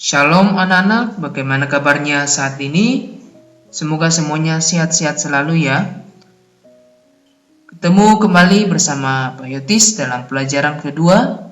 Shalom anak-anak, bagaimana kabarnya saat ini? Semoga semuanya sehat-sehat selalu ya. Ketemu kembali bersama Pak Yotis dalam pelajaran kedua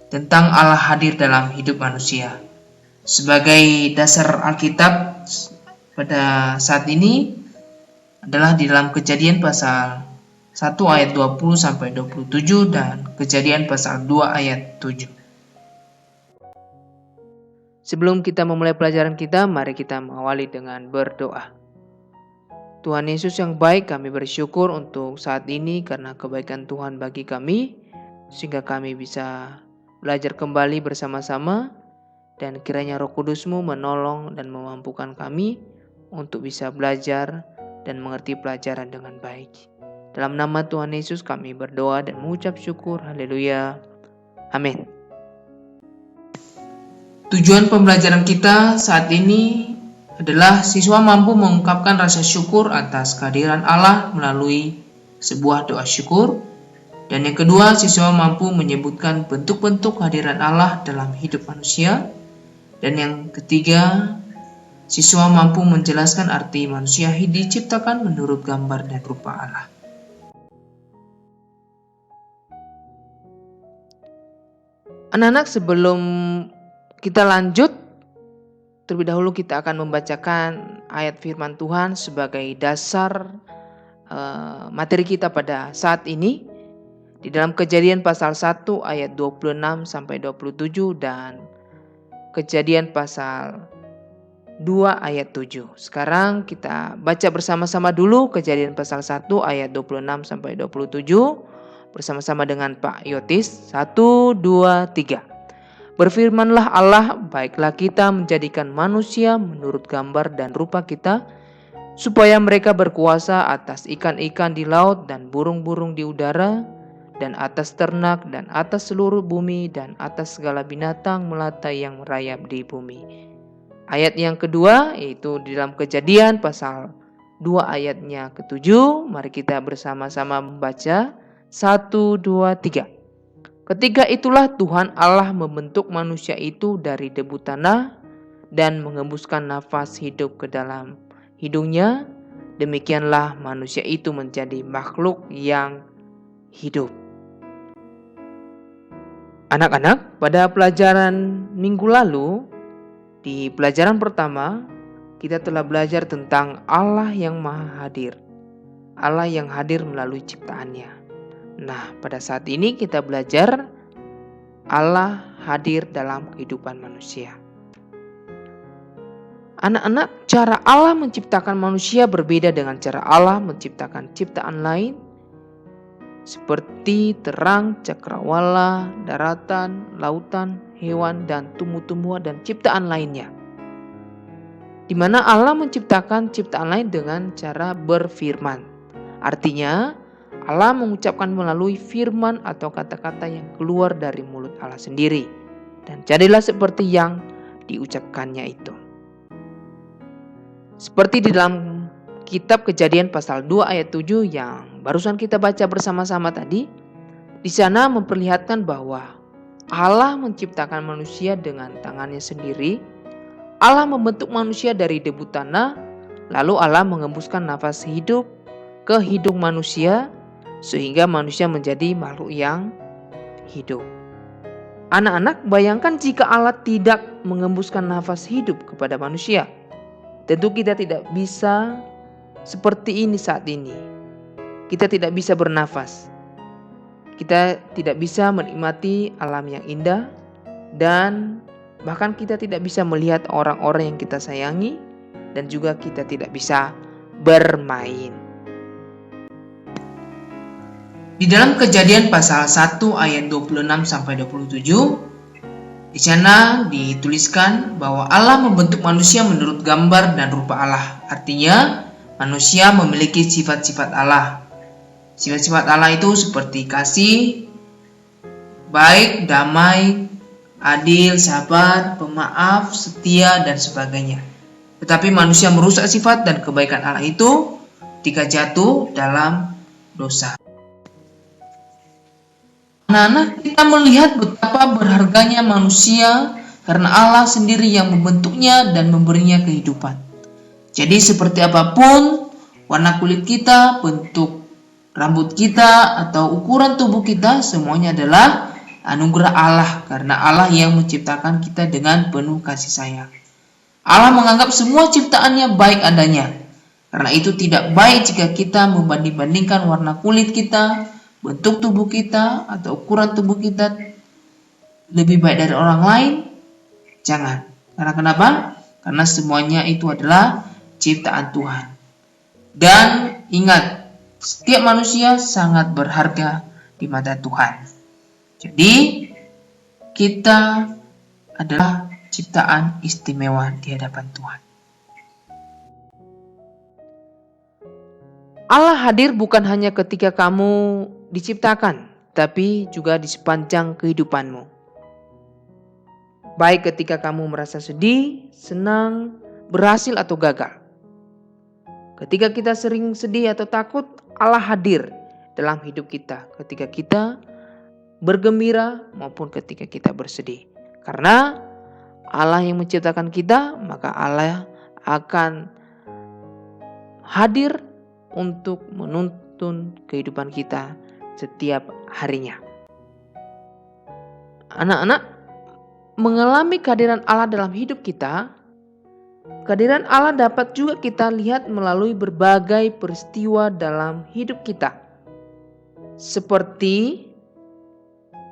tentang Allah hadir dalam hidup manusia. Sebagai dasar Alkitab pada saat ini adalah di dalam Kejadian pasal 1 ayat 20 sampai 27 dan Kejadian pasal 2 ayat 7. Sebelum kita memulai pelajaran kita, mari kita mengawali dengan berdoa. Tuhan Yesus yang baik, kami bersyukur untuk saat ini karena kebaikan Tuhan bagi kami, sehingga kami bisa belajar kembali bersama-sama, dan kiranya Roh Kudus-Mu menolong dan memampukan kami untuk bisa belajar dan mengerti pelajaran dengan baik. Dalam nama Tuhan Yesus kami berdoa dan mengucap syukur. Haleluya. Amin. Tujuan pembelajaran kita saat ini adalah siswa mampu mengungkapkan rasa syukur atas kehadiran Allah melalui sebuah doa syukur. Dan yang kedua, siswa mampu menyebutkan bentuk-bentuk kehadiran Allah dalam hidup manusia. Dan yang ketiga, siswa mampu menjelaskan arti manusia diciptakan menurut gambar dan rupa Allah. Anak-anak, sebelum kita lanjut, terlebih dahulu kita akan membacakan ayat firman Tuhan sebagai dasar materi kita pada saat ini. Di dalam Kejadian pasal 1 ayat 26 sampai 27 dan Kejadian pasal 2 ayat 7. Sekarang kita baca bersama-sama dulu Kejadian pasal 1 ayat 26 sampai 27 bersama-sama dengan Pak Yotis. 1, 2, 3. Berfirmanlah Allah, baiklah kita menjadikan manusia menurut gambar dan rupa kita, supaya mereka berkuasa atas ikan-ikan di laut dan burung-burung di udara, dan atas ternak dan atas seluruh bumi, dan atas segala binatang melata yang merayap di bumi. Ayat yang kedua, yaitu di dalam Kejadian pasal 2 ayatnya ke-7. Mari kita bersama-sama membaca. 1, 2, 3. Ketika itulah Tuhan Allah membentuk manusia itu dari debu tanah dan mengembuskan nafas hidup ke dalam hidungnya. Demikianlah manusia itu menjadi makhluk yang hidup. Anak-anak, pada pelajaran minggu lalu, di pelajaran pertama, kita telah belajar tentang Allah yang Maha Hadir. Allah yang hadir melalui ciptaannya. Nah, pada saat ini kita belajar Allah hadir dalam kehidupan manusia. Anak-anak, cara Allah menciptakan manusia berbeda dengan cara Allah menciptakan ciptaan lain, seperti terang, cakrawala, daratan, lautan, hewan, dan tumbuh-tumbuhan, dan ciptaan lainnya. Di mana Allah menciptakan ciptaan lain dengan cara berfirman. Artinya, Allah mengucapkan melalui firman atau kata-kata yang keluar dari mulut Allah sendiri. Dan jadilah seperti yang diucapkannya itu. Seperti di dalam kitab Kejadian pasal 2 ayat 7 yang barusan kita baca bersama-sama tadi. Di sana memperlihatkan bahwa Allah menciptakan manusia dengan tangannya sendiri. Allah membentuk manusia dari debu tanah. Lalu Allah mengembuskan nafas hidup ke hidung manusia, sehingga manusia menjadi makhluk yang hidup. Anak-anak, bayangkan jika Allah tidak mengembuskan nafas hidup kepada manusia. Tentu kita tidak bisa seperti ini saat ini. Kita tidak bisa bernafas. Kita tidak bisa menikmati alam yang indah. Dan bahkan kita tidak bisa melihat orang-orang yang kita sayangi. Dan juga kita tidak bisa bermain. Di dalam Kejadian pasal 1 ayat 26 sampai 27, di sana dituliskan bahwa Allah membentuk manusia menurut gambar dan rupa Allah. Artinya, manusia memiliki sifat-sifat Allah. Sifat-sifat Allah itu seperti kasih, baik, damai, adil, sabar, pemaaf, setia, dan sebagainya. Tetapi manusia merusak sifat dan kebaikan Allah itu ketika jatuh dalam dosa. Nah, kita melihat betapa berharganya manusia karena Allah sendiri yang membentuknya dan memberinya kehidupan. Jadi seperti apapun warna kulit kita, bentuk rambut kita, atau ukuran tubuh kita, semuanya adalah anugerah Allah karena Allah yang menciptakan kita dengan penuh kasih sayang. Allah menganggap semua ciptaannya baik adanya. Karena itu tidak baik jika kita membanding-bandingkan warna kulit kita, bentuk tubuh kita, atau ukuran tubuh kita lebih baik dari orang lain. Jangan. Karena kenapa? Karena semuanya itu adalah ciptaan Tuhan. Dan ingat, setiap manusia sangat berharga di mata Tuhan. Jadi, kita adalah ciptaan istimewa di hadapan Tuhan. Allah hadir bukan hanya ketika kamu diciptakan, tapi juga di sepanjang kehidupanmu. Baik ketika kamu merasa sedih, senang, berhasil atau gagal. Ketika kita sering sedih atau takut, Allah hadir dalam hidup kita. Ketika kita bergembira maupun ketika kita bersedih. Karena Allah yang menciptakan kita, maka Allah akan hadir untuk menuntun kehidupan kita setiap harinya. Anak-anak, mengalami kehadiran Allah dalam hidup kita, kehadiran Allah dapat juga kita lihat melalui berbagai peristiwa dalam hidup kita. Seperti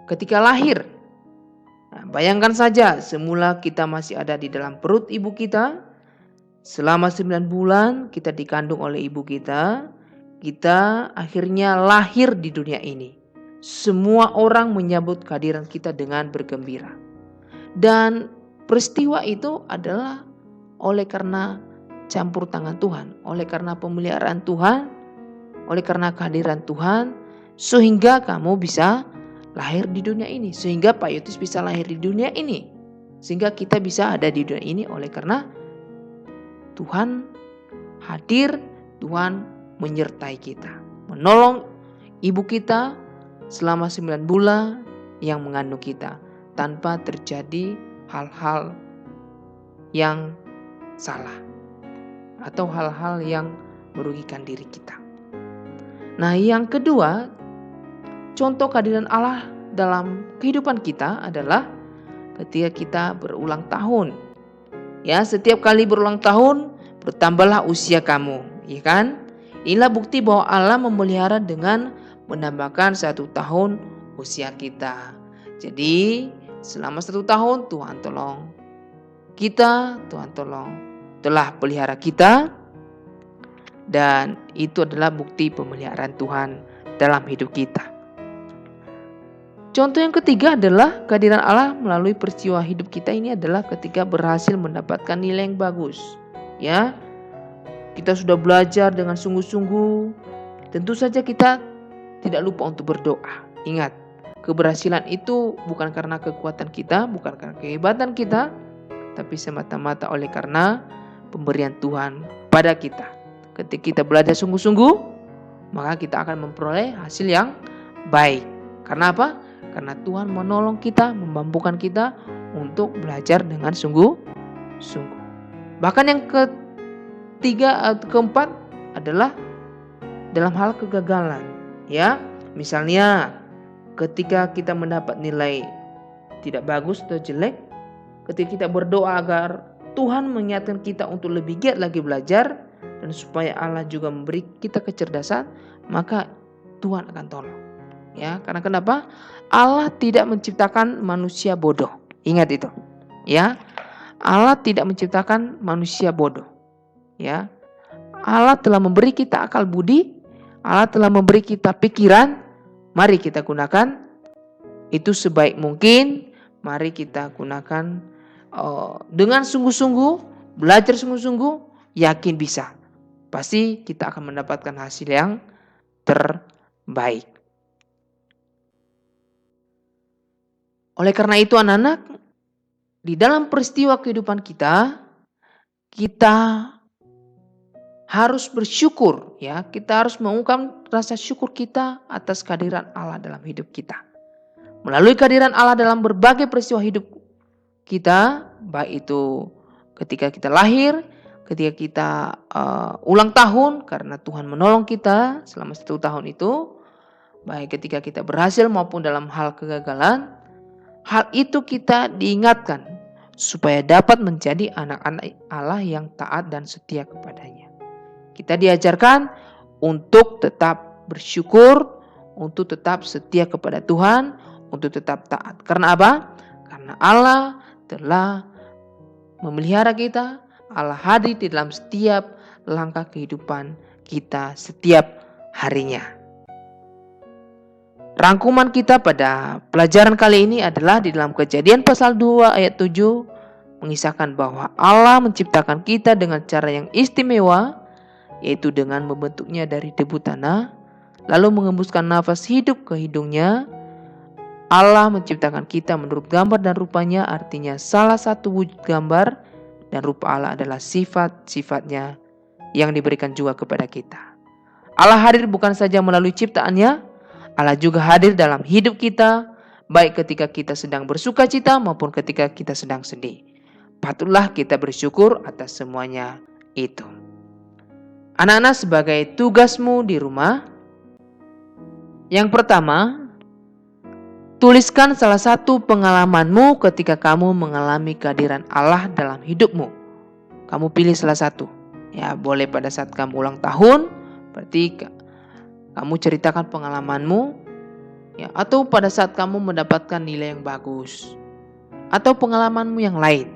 ketika lahir. Nah, bayangkan saja, semula kita masih ada di dalam perut ibu kita. Selama 9 bulan kita dikandung oleh ibu kita. Kita akhirnya lahir di dunia ini. Semua orang menyambut kehadiran kita dengan bergembira. Dan peristiwa itu adalah oleh karena campur tangan Tuhan, oleh karena pemeliharaan Tuhan, oleh karena kehadiran Tuhan, sehingga kamu bisa lahir di dunia ini, sehingga Pak Yotis bisa lahir di dunia ini, sehingga kita bisa ada di dunia ini oleh karena Tuhan hadir, Tuhan menyertai kita, menolong ibu kita selama 9 bulan yang mengandung kita, tanpa terjadi hal-hal yang salah atau hal-hal yang merugikan diri kita. Nah, yang kedua, contoh kehadiran Allah dalam kehidupan kita adalah ketika kita berulang tahun. Ya, setiap kali berulang tahun bertambahlah usia kamu, ya kan? Inilah bukti bahwa Allah memelihara dengan menambahkan 1 tahun usia kita. Jadi selama 1 tahun Tuhan tolong kita, Tuhan tolong telah pelihara kita, dan itu adalah bukti pemeliharaan Tuhan dalam hidup kita. Contoh yang ketiga adalah kehadiran Allah melalui peristiwa hidup kita ini adalah ketika berhasil mendapatkan nilai yang bagus. Ya, kita sudah belajar dengan sungguh-sungguh. Tentu saja kita tidak lupa untuk berdoa. Ingat, keberhasilan itu bukan karena kekuatan kita, bukan karena kehebatan kita, tapi semata-mata oleh karena pemberian Tuhan pada kita. Ketika kita belajar sungguh-sungguh, maka kita akan memperoleh hasil yang baik. Karena apa? Karena Tuhan menolong kita, memampukan kita untuk belajar dengan sungguh-sungguh. Bahkan yang ketiga atau keempat adalah dalam hal kegagalan. Ya, misalnya ketika kita mendapat nilai tidak bagus atau jelek, ketika kita berdoa agar Tuhan mengingatkan kita untuk lebih giat lagi belajar, dan supaya Allah juga memberi kita kecerdasan, maka Tuhan akan tolong. Ya, karena kenapa? Allah tidak menciptakan manusia bodoh. Ingat itu. Ya. Allah tidak menciptakan manusia bodoh. Ya. Allah telah memberi kita akal budi, Allah telah memberi kita pikiran. Mari kita gunakan itu sebaik mungkin. Mari kita gunakan dengan sungguh-sungguh, belajar sungguh-sungguh, yakin bisa. Pasti kita akan mendapatkan hasil yang terbaik. Oleh karena itu anak-anak, di dalam peristiwa kehidupan kita harus bersyukur, ya. Kita harus mengungkapkan rasa syukur kita atas kehadiran Allah dalam hidup kita. Melalui kehadiran Allah dalam berbagai peristiwa hidup kita, baik itu ketika kita lahir, ketika kita ulang tahun karena Tuhan menolong kita selama 1 tahun itu, baik ketika kita berhasil maupun dalam hal kegagalan, hal itu kita diingatkan supaya dapat menjadi anak-anak Allah yang taat dan setia kepadanya. Kita diajarkan untuk tetap bersyukur, untuk tetap setia kepada Tuhan, untuk tetap taat. Karena apa? Karena Allah telah memelihara kita, Allah hadir di dalam setiap langkah kehidupan kita setiap harinya. Rangkuman kita pada pelajaran kali ini adalah di dalam Kejadian pasal 2 ayat 7 mengisahkan bahwa Allah menciptakan kita dengan cara yang istimewa, yaitu dengan membentuknya dari debu tanah, lalu mengembuskan nafas hidup ke hidungnya. Allah menciptakan kita menurut gambar dan rupanya, artinya salah satu wujud gambar dan rupa Allah adalah sifat-sifatnya yang diberikan juga kepada kita. Allah hadir bukan saja melalui ciptaannya, Allah juga hadir dalam hidup kita, baik ketika kita sedang bersuka cita maupun ketika kita sedang sedih. Patutlah kita bersyukur atas semuanya itu. Anak-anak, sebagai tugasmu di rumah, yang pertama, tuliskan salah satu pengalamanmu ketika kamu mengalami kehadiran Allah dalam hidupmu. Kamu pilih salah satu. Ya, boleh pada saat kamu ulang tahun, berarti kamu ceritakan pengalamanmu. Ya, atau pada saat kamu mendapatkan nilai yang bagus. Atau pengalamanmu yang lain.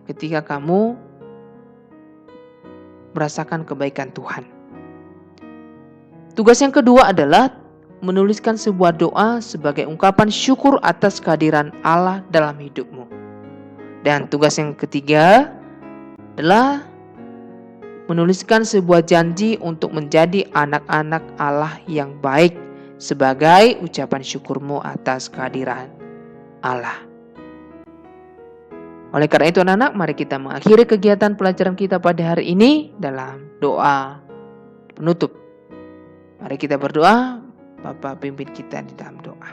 Ketika kamu merasakan kebaikan Tuhan. Tugas yang kedua adalah menuliskan sebuah doa sebagai ungkapan syukur atas kehadiran Allah dalam hidupmu. Dan tugas yang ketiga adalah menuliskan sebuah janji untuk menjadi anak-anak Allah yang baik sebagai ucapan syukurmu atas kehadiran Allah. Oleh karena itu anak-anak, mari kita mengakhiri kegiatan pelajaran kita pada hari ini dalam doa penutup. Mari kita berdoa. Bapak pimpin kita di dalam doa.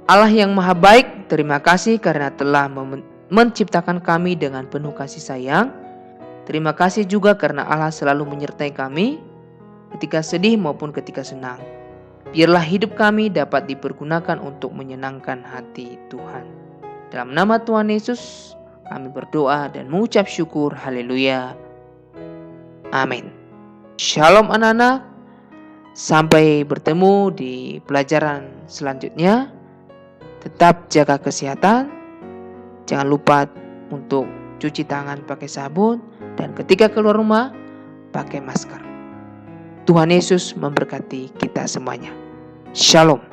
Allah yang maha baik, terima kasih karena telah menciptakan kami dengan penuh kasih sayang. Terima kasih juga karena Allah selalu menyertai kami ketika sedih maupun ketika senang. Biarlah hidup kami dapat dipergunakan untuk menyenangkan hati Tuhan. Dalam nama Tuhan Yesus kami berdoa dan mengucap syukur. Haleluya. Amin. Shalom anak-anak, sampai bertemu di pelajaran selanjutnya. Tetap jaga kesehatan, jangan lupa untuk cuci tangan pakai sabun, dan ketika keluar rumah pakai masker. Tuhan Yesus memberkati kita semuanya. Shalom.